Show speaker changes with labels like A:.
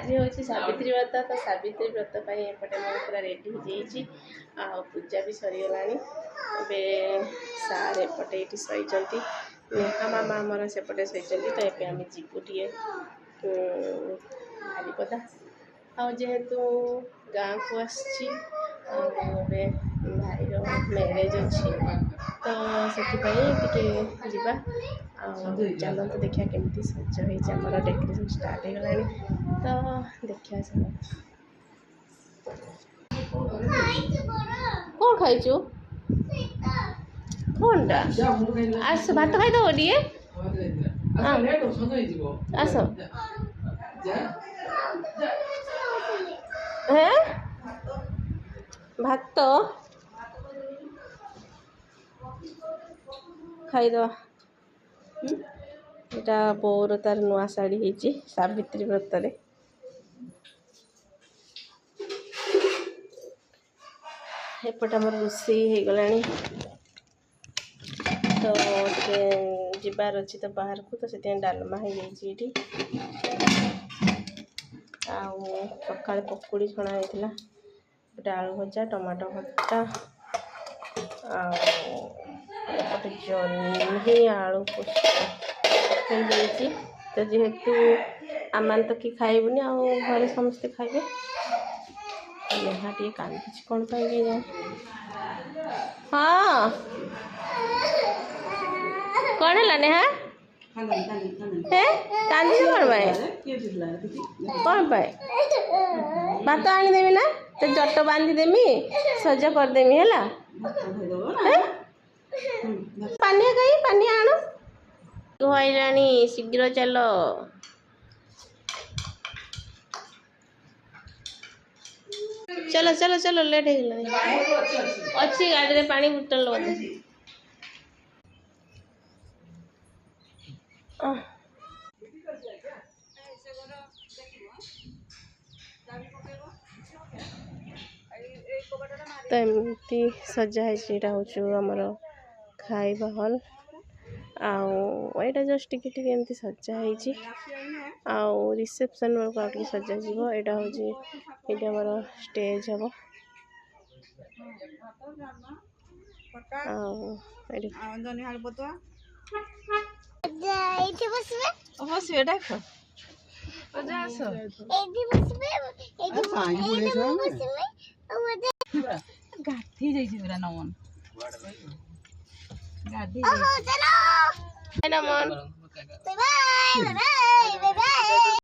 A: आज हूँ सावित्री व्रत तो सावित्री व्रत एपटे मैं पूरा रेडी हो जाइए पूजा भी सरीगला सार एपटे ये शई नेहा मामा आमर सेपटे शई तो ये आम जीवु बारीपदा आेतु गाँव को आसी भाईर मैरेज अच्छी तो से जावा चलते देखा केमती सज होमर डेकोरेशन स्टार्ट हो गला तो देखा चल कौन खाइचु कौनटा आस भात खाईदब टे आस हे भात खाईदबा यहाँ बोर तार नुआ शाढ़ी होती सावित्री व्रत एपटे आम रोषे हो गला तो जीवार अच्छी तो बाहर को तो से डालमा हो जाइए सका पकुड़ी छणा होता गोटे आलू भजा टमाटो भजा आटे जह्नी आलू पोस्ता तो जेहेतु आम तो कि खाइबुनि घरे समस्ते खाइबे नेहा टे कांदी कौन पाई हाँ कौन है नेहा कांदी कौन पाए कौन पाए भात आनीदेवी ना तो जट बांधीदेमी सज करदेमी है पानी कहीं पानी आण कहलानी शीघ्र चल चलो चलो चलो लेट हो अच्छी गाड़ी में पानी बोतल तो एमती सजा है आमर खाइबा हल आईटा जस्ट टिके एमती सजा है रिसेप्शन बेलू सजा यहाँ हूँ ये आमर स्टेज हम
B: गाधी जाइए नमन गाधी
A: नमन